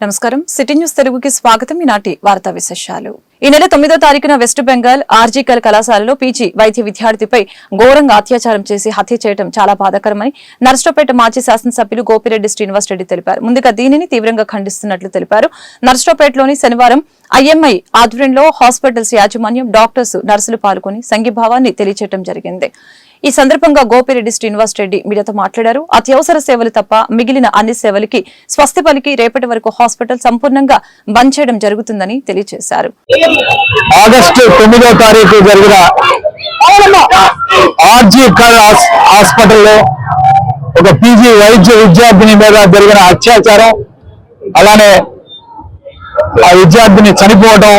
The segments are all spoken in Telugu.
నమస్కారం సిటీ న్యూస్ తెలుగుకి స్వాగతం. ఈనాటి వార్తా విశేషాలు. ఈ నెల 9వ తారీఖున వెస్ట్ బెంగాల్ ఆర్జీకల్ కళాశాలలో పీజీ వైద్య విద్యార్థిపై ఘోరంగా అత్యాచారం చేసి హత్య చేయడం చాలా బాధాకరమని నర్సరావుపేట మాజీ శాసనసభ్యులు గోపిరెడ్డి శ్రీనివాసరెడ్డి తెలిపారు. ముందుగా దీనిని తీవ్రంగా ఖండిస్తున్నట్లు తెలిపారు. నర్సరావుపేటలోని శనివారం ఐఎంఐ ఆధ్వర్యంలో హాస్పిటల్స్ యాజమాన్యం, డాక్టర్స్, నర్సులు పాల్గొని సంఘీభావాన్ని తెలియజేయడం జరిగింది. ఈ సందర్భంగా గోపిరెడ్డి శ్రీనివాసరెడ్డి మీడియాతో మాట్లాడారు. అత్యవసర సేవలు తప్ప మిగిలిన అన్ని సేవలకి స్వస్తి పలికి రేపటి వరకు హాస్పిటల్ సంపూర్ణంగా బంద్ చేయడం జరుగుతుందని తెలియజేశారు. ఆగస్టు 9వ తారీఖు జరిగిన ఆర్జీకల్ హాస్పిటల్లో ఒక పీజీ వైద్య విద్యార్థిని మీద జరిగిన అత్యాచారం, అలానే ఆ విద్యార్థిని చనిపోవడం,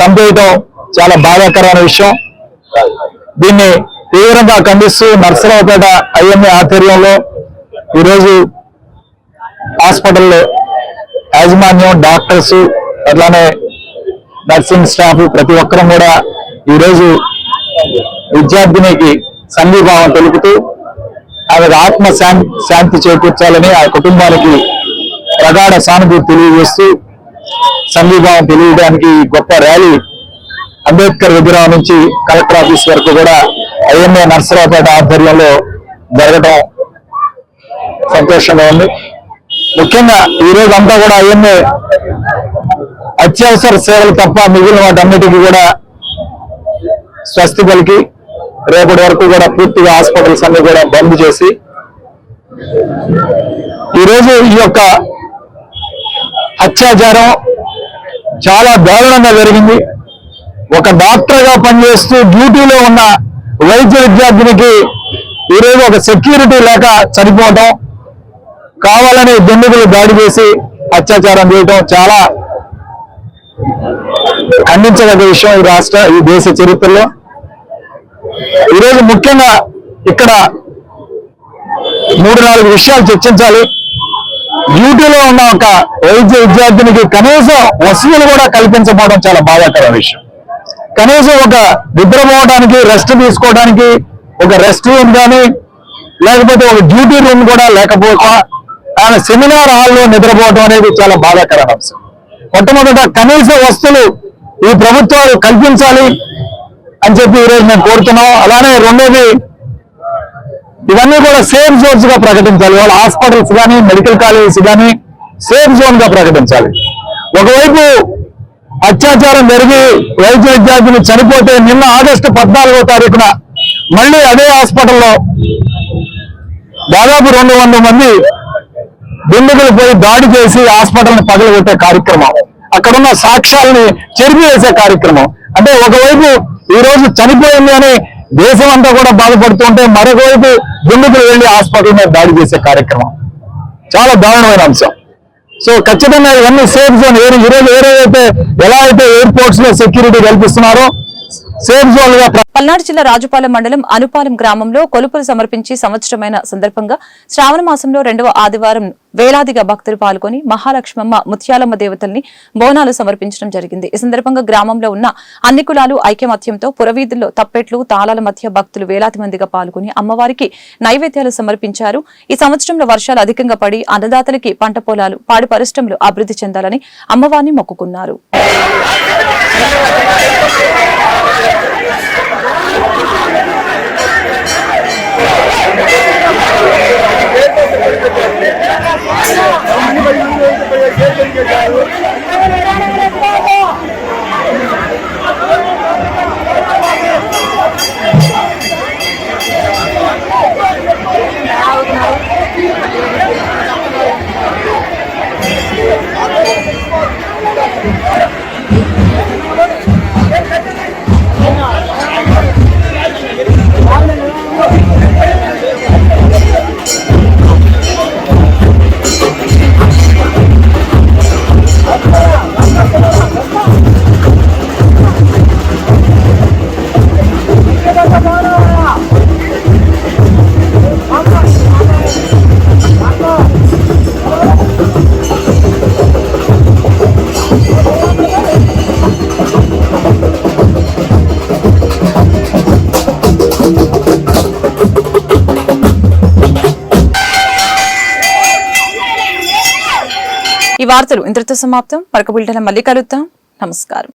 చంపేయడం చాలా బాధాకరమైన విషయం. దీన్ని తీవ్రంగా ఖండిస్తూ నర్సరావుపేట ఐఎంఏ ఆధ్వర్యంలో ఈరోజు హాస్పిటల్లో యాజమాన్యం, డాక్టర్స్, అట్లానే నర్సింగ్ స్టాఫ్ ప్రతి ఒక్కరూ కూడా ఈరోజు విద్యార్థినికి సంఘీభావం తెలుపుతూ ఆమె ఆత్మ శాంతి చేకూర్చాలని ఆ కుటుంబానికి ప్రగాఢ సానుభూతి తెలియజేస్తూ సంఘీభావం తెలియడానికి గొప్ప ర్యాలీ అంబేద్కర్ విగ్రహం నుంచి కలెక్టర్ ఆఫీస్ వరకు కూడా ఐఎంఏ నర్సరావుపేట ఆధ్వర్యంలో జరగడం సంతోషంగా ఉంది. ముఖ్యంగా ఈ రోజు అంతా కూడా ఐఎంఏ అత్యవసర సేవలు తప్ప మిగిలిన వాటన్నిటికీ కూడా స్వస్తి పలికి రేపటి వరకు కూడా పూర్తిగా హాస్పిటల్స్ అన్ని కూడా బంద్ చేసి ఈరోజు ఈ యొక్క అత్యాచారం చాలా దారుణంగా జరిగింది. ఒక డాక్టర్ గా పనిచేస్తూ డ్యూటీలో ఉన్న వైద్య విద్యార్థినికి ఈరోజు ఒక సెక్యూరిటీ లేక చనిపోవటం, కావాలని దుండగులు దాడి చేసి అత్యాచారం చేయటం చాలా ఖండించదగ్గ విషయం ఈ దేశ చరిత్రలో. ఈరోజు ముఖ్యంగా ఇక్కడ 3-4 విషయాలు చర్చించాలి. డ్యూటీలో ఉన్న ఒక వైద్య విద్యార్థినికి కనీసం వసతులు కూడా కల్పించకపోవడం చాలా బాధాకరమైన విషయం. కనీసం ఒక నిద్రపోవడానికి, రెస్ట్ తీసుకోవడానికి ఒక రెస్ట్ రూమ్ కానీ, లేకపోతే ఒక డ్యూటీ రూమ్ కూడా లేకపోతే ఆయన సెమినార్ హాల్లో నిద్రపోవడం అనేది చాలా బాధాకరమైన అంశం. మొట్టమొదట కనీస వస్తువులు ఈ ప్రభుత్వాలు కల్పించాలి అని చెప్పి ఈరోజు మేము కోరుతున్నాం. అలానే రెండోది, ఇవన్నీ కూడా సేఫ్ జోన్స్ గా ప్రకటించాలి. వాళ్ళ హాస్పిటల్స్ కానీ, మెడికల్ కాలేజెస్ కానీ సేఫ్ జోన్ గా ప్రకటించాలి. ఒకవైపు అత్యాచారం జరిగి వైద్య విద్యార్థిని చనిపోతే నిన్న ఆగస్టు 14వ తారీఖున మళ్ళీ అదే హాస్పిటల్లో దాదాపు 200 మంది దుండగులు పోయి దాడి చేసి హాస్పిటల్ని పగలగొట్టే కార్యక్రమం, అక్కడున్న సాక్ష్యాలని చెరిపివేసే కార్యక్రమం. అంటే ఒకవైపు ఈ రోజు చనిపోయింది అని దేశం అంతా కూడా బాధపడుతుంటే, మరొక వైపు దుండగులు వెళ్లి హాస్పిటల్ మీద దాడి చేసే కార్యక్రమం చాలా దారుణమైన అంశం. సో ఖచ్చితంగా ఇవన్నీ సేఫ్ జోన్ ఈరోజు ఎలా అయితే ఎయిర్పోర్ట్స్ లో సెక్యూరిటీ కల్పిస్తున్నారో సేఫ్ జోన్ గా. పల్నాడు జిల్లా రాజుపాలెం మండలం అనుపాలెం గ్రామంలో కొలుపులు సమర్పించి సంవత్సరమైన సందర్భంగా శ్రావణ మాసంలో 2వ ఆదివారం వేలాదిగా భక్తులు పాల్గొని మహాలక్ష్మమ్మ, ముత్యాలమ్మ దేవతల్ని బోనాలు సమర్పించడం జరిగింది. ఈ సందర్భంగా గ్రామంలో ఉన్న అన్ని కులాలు ఐకమత్యంతో పురవీధుల్లో తప్పెట్లు, తాళాల మధ్య భక్తులు వేలాది మందిగా పాల్గొని అమ్మవారికి నైవేద్యాలు సమర్పించారు. ఈ సంవత్సరంలో వర్షాలు అధికంగా పడి అన్నదాతలకి పంట పొలాలు, పాడి పరిశ్రమలు అభివృద్ధి చెందాలని అమ్మవారిని మొక్కుకున్నారు. వార్తలు ఇంతటితో సమాప్తం. మరొక బులెటిన్లో మళ్ళీ కలుద్దాం. నమస్కారం.